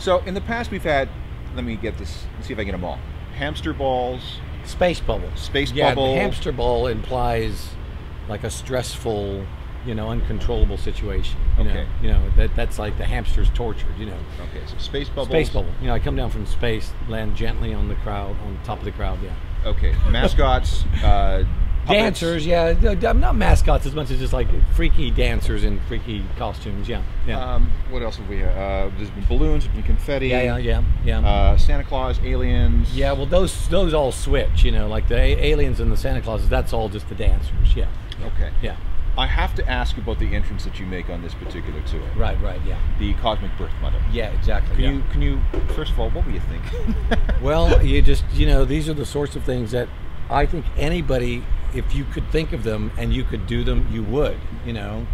So in the past we've had, let me get this, let's see if I get them all. Hamster balls. Space bubble. Space yeah, bubble. The hamster ball implies like a stressful, uncontrollable situation. Okay. That's like the hamster's tortured, Okay, so space bubbles. Space bubble. I come down from space, land gently on the crowd, on top of the crowd, yeah. Okay, mascots, dancers, yeah. I'm not mascots as much as just like freaky dancers in freaky costumes, yeah. What else have we had? There's been balloons, there's been confetti. Yeah. Santa Claus, aliens. Yeah, well, those all switch, like the aliens and the Santa Clauses, that's all just the dancers, yeah. Okay. Yeah. I have to ask about the entrance that you make on this particular tour. Right, yeah. The Cosmic Birth Mother. Yeah, exactly. Can you first of all, what were you thinking? Well, you just, these are the sorts of things that I think anybody, if you could think of them and you could do them, you would, And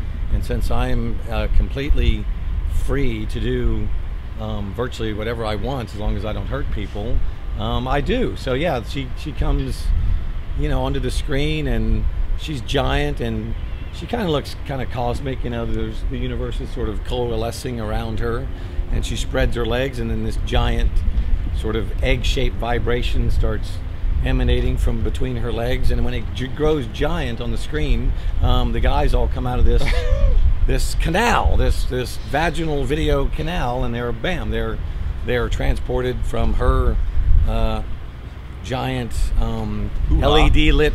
since I'm completely free to do virtually whatever I want, as long as I don't hurt people, I do. So yeah, she comes, onto the screen, and she's giant, and she kind of looks kind of cosmic, there's the universe is sort of coalescing around her, and she spreads her legs, and then this giant sort of egg-shaped vibration starts emanating from between her legs, and when it grows giant on the screen, the guys all come out of this this canal, this vaginal video canal, and they're transported from her giant LED lit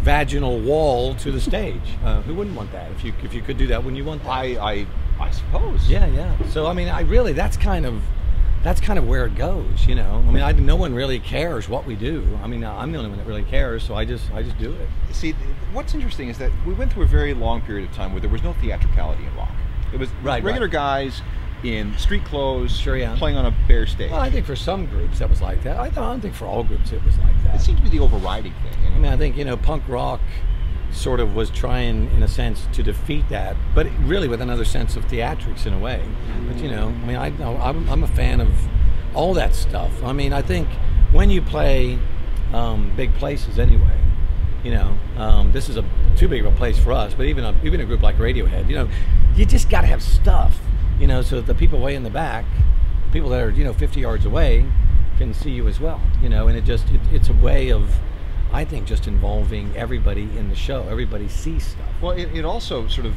vaginal wall to the stage. Who wouldn't want that? If you could do that, wouldn't you want that? I suppose. Yeah. So I mean, that's kind of where it goes, no one really cares what we do. I mean, I'm the only one that really cares, so I just do it. See, what's interesting is that we went through a very long period of time where there was no theatricality in rock. It was regular guys in street clothes, playing on a bare stage. Well, I think for some groups that was like that. I don't think for all groups it was like that. It seems to be the overriding thing. Anyway. I mean, I think, punk rock sort of was trying, in a sense, to defeat that, but really with another sense of theatrics in a way. But I'm a fan of all that stuff. I mean, I think when you play big places anyway, this is too big of a place for us. But even a group like Radiohead, you just got to have stuff, so that the people way in the back, people that are 50 yards away, can see you as well. And it's a way of, I think, just involving everybody in the show. Everybody sees stuff. Well, it also sort of,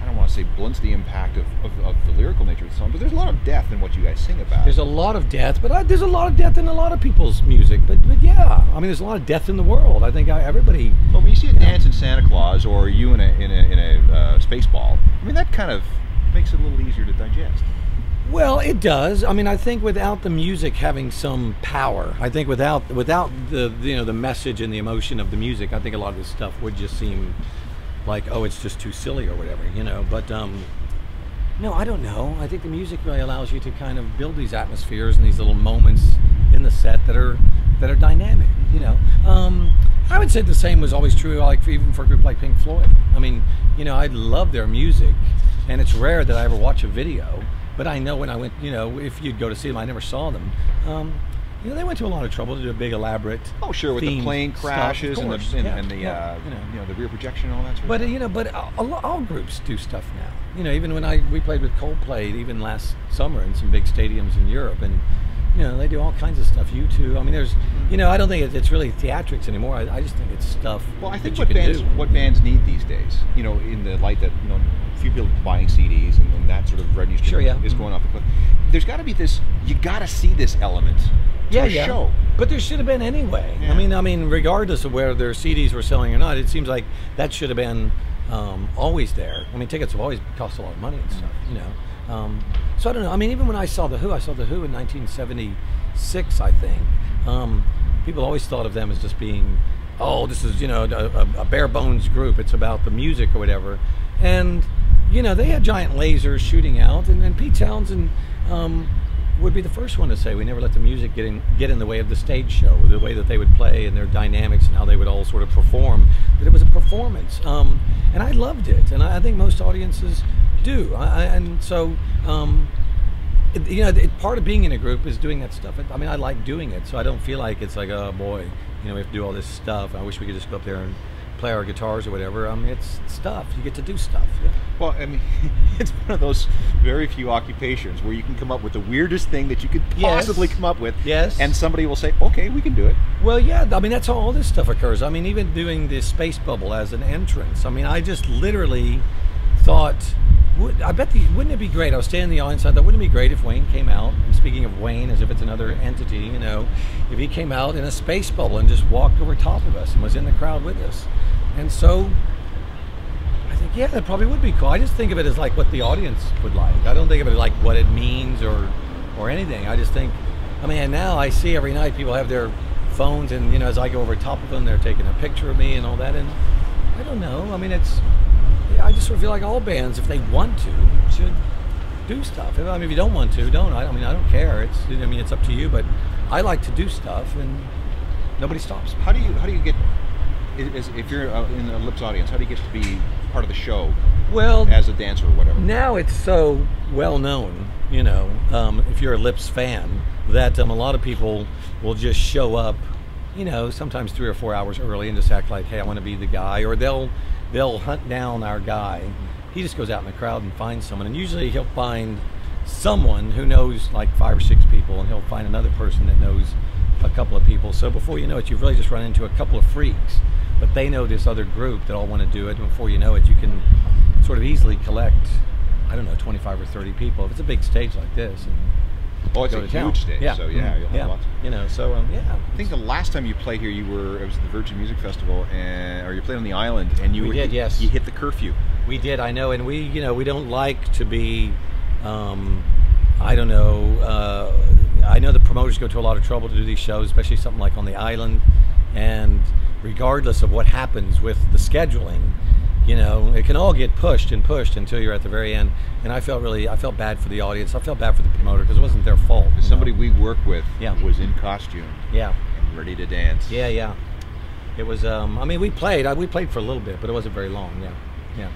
I don't want to say blunts the impact of the lyrical nature of the song, but there's a lot of death in what you guys sing about. There's a lot of death, but there's a lot of death in a lot of people's music. But yeah, I mean, there's a lot of death in the world. I think everybody. Well, when you see a dance in Santa Claus, or you in a space ball, I mean, that kind of makes it a little easier to digest. Well, it does. I mean, I think without the music having some power, I think without the message and the emotion of the music, I think a lot of this stuff would just seem like, oh, it's just too silly or whatever, But no, I don't know. I think the music really allows you to kind of build these atmospheres and these little moments in the set that are dynamic. I would say the same was always true, even for a group like Pink Floyd. I mean, I love their music, and it's rare that I ever watch a video. But I know when I went, if you'd go to see them, I never saw them. They went to a lot of trouble to do a big elaborate. Oh, sure, with the plane crashes and the rear projection and all that sort of stuff. But all groups do stuff now. Even when we played with Coldplay, even last summer in some big stadiums in Europe, and they do all kinds of stuff. U2. I mean, there's, I don't think it's really theatrics anymore. I just think it's stuff. Well, I think what bands need these days, in the light that few people buying CDs and that sort of revenue stream is going off the cliff. There's got to be this. You got to see this element to a show. But there should have been anyway. Yeah. I mean, regardless of whether their CDs were selling or not, it seems like that should have been always there. I mean, tickets have always cost a lot of money and stuff. So I don't know. I mean, even when I saw the Who in 1976, I think. People always thought of them as just being, oh, this is a bare bones group. It's about the music or whatever, and they had giant lasers shooting out, and Pete Townsend would be the first one to say we never let the music get in the way of the stage show, the way that they would play and their dynamics and how they would all sort of perform. That it was a performance, and I loved it, and I think most audiences do. Part of being in a group is doing that stuff. I mean, I like doing it, so I don't feel like it's like, oh boy, we have to do all this stuff. I wish we could just go up there and play our guitars or whatever. It's stuff. You get to do stuff. Yeah. Well, I mean, it's one of those very few occupations where you can come up with the weirdest thing that you could possibly come up with. Yes. And somebody will say, okay, we can do it. Well, yeah, I mean, that's how all this stuff occurs. I mean, even doing the space bubble as an entrance. I mean, I just literally thought, wouldn't it be great? I was standing in the audience, I thought, wouldn't it be great if Wayne came out, and speaking of Wayne as if it's another entity, you know, if he came out in a space bubble and just walked over top of us and was in the crowd with us. And so I think, yeah, that probably would be cool. I just think of it as like what the audience would like. I don't think of it like what it means or anything. I just think, I mean, and now I see every night people have their phones, and, you know, as I go over top of them, they're taking a picture of me and all that. And I don't know. I mean, I just sort of feel like all bands, if they want to, should do stuff. I mean, if you don't want to, don't. I mean, I don't care. It's up to you. But I like to do stuff, and nobody stops me. How do you get, if you're in a Lips audience, how do you get to be part of the show? Well, as a dancer or whatever. Now it's so well known, you know, if you're a Lips fan, that a lot of people will just show up, you know, sometimes 3 or 4 hours early and just act like, hey, I want to be the guy, or they'll hunt down our guy. He just goes out in the crowd and finds someone, and usually he'll find someone who knows like 5 or 6 people, and he'll find another person that knows a couple of people. So before you know it, you've really just run into a couple of freaks, but they know this other group that all want to do it, and before you know it, you can sort of easily collect, I don't know, 25 or 30 people if it's a big stage like this. And it's a huge stage, yeah. So yeah, you'll have lots. You know, so yeah. I think the last time you played here, it was at the Virgin Music Festival, or you played on the island, and you yes. You hit the curfew. We did, I know, and we, you know, we don't like to be, I don't know, I know the promoters go to a lot of trouble to do these shows, especially something like on the island, and regardless of what happens with the scheduling, you know, it can all get pushed and pushed until you're at the very end. And I felt bad for the audience. I felt bad for the promoter because it wasn't their fault. Somebody we work with was in costume. Yeah. And ready to dance. Yeah, yeah. It was, I mean, we played for a little bit, but it wasn't very long. Yeah. Yeah.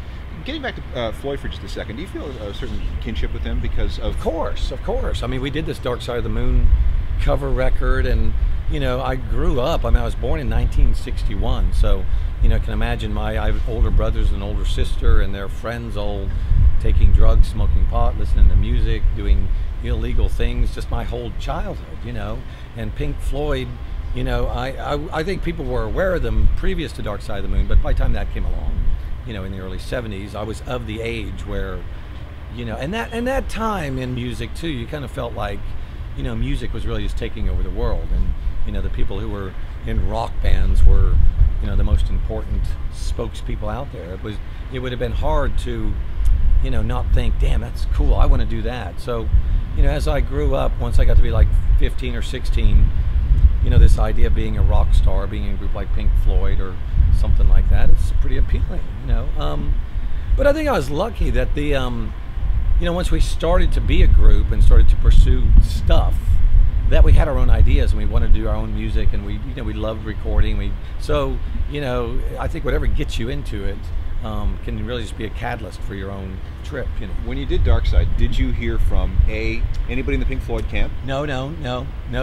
Getting back to Floyd for just a second, do you feel a certain kinship with him because of... Of course. I mean, we did this Dark Side of the Moon cover record, and, you know, I grew up, I mean, I was born in 1961, so, you know, I can imagine I have older brothers and older sister, and their friends all taking drugs, smoking pot, listening to music, doing illegal things, just my whole childhood, you know. And Pink Floyd, you know, I think people were aware of them previous to Dark Side of the Moon, but by the time that came along, you know, in the early 70s, I was of the age where, you know, and that time in music too, you kind of felt like, you know, music was really just taking over the world, and, you know, the people who were in rock bands were, you know, the most important spokespeople out there. It would have been hard to, you know, not think, damn, that's cool, I want to do that. So, you know, as I grew up, once I got to be like 15 or 16, you know, this idea of being a rock star, being in a group like Pink Floyd or something like that, it's pretty appealing, you know. But I think I was lucky that the, you know, once we started to be a group and started to pursue stuff, that we had our own ideas and we wanted to do our own music, and we, you know, we loved recording. So, you know, I think whatever gets you into it can really just be a catalyst for your own trip, you know. When you did Dark Side, did you hear from anybody in the Pink Floyd camp? No,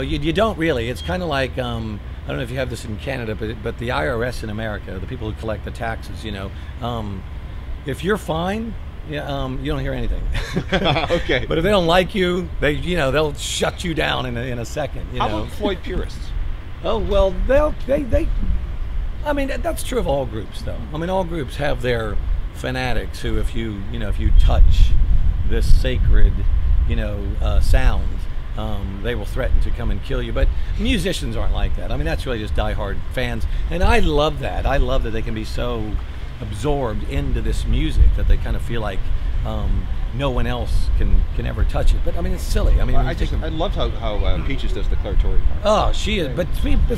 you don't really. It's kind of like, I don't know if you have this in Canada, but the IRS in America, the people who collect the taxes, you know, if you're fine, yeah, you don't hear anything. Okay. But if they don't like you, they'll shut you down in a second. How about Floyd purists? Oh well, they. I mean, that's true of all groups, though. I mean, all groups have their fanatics who, if you touch this sacred, sound, they will threaten to come and kill you. But musicians aren't like that. I mean, that's really just diehard fans, and I love that. I love that they can be so absorbed into this music that they kind of feel like no one else can ever touch it. But I mean, it's silly. I mean, I love how Peaches does the declaratory part. Oh, she is. But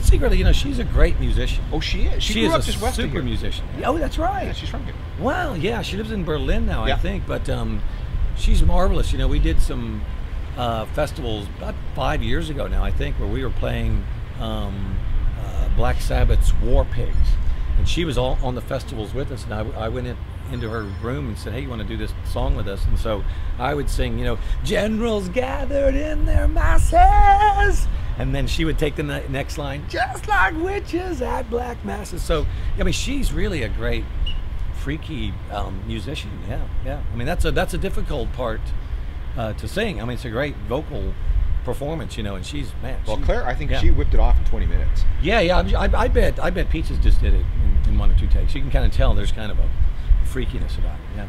secretly, she's a great musician. Oh, she is. She grew up just west of here. Super musician. Oh, that's right. Yeah, she's from here. Wow. Yeah, she lives in Berlin now, I think. But she's marvelous. We did some festivals about 5 years ago now, I think, where we were playing Black Sabbath's War Pigs. And she was all on the festivals with us, and I went into her room and said, hey, you want to do this song with us? And so I would sing, generals gathered in their masses, and then she would take the next line, just like witches at black masses. So I mean, she's really a great, freaky musician. Yeah. I mean, that's a difficult part to sing. I mean, it's a great vocal performance, you know, and she's, man. Well, Claire, I think she whipped it off in 20 minutes. Yeah. I bet Peaches just did it in 1 or 2 takes. You can kind of tell there's kind of a freakiness about it. Yeah.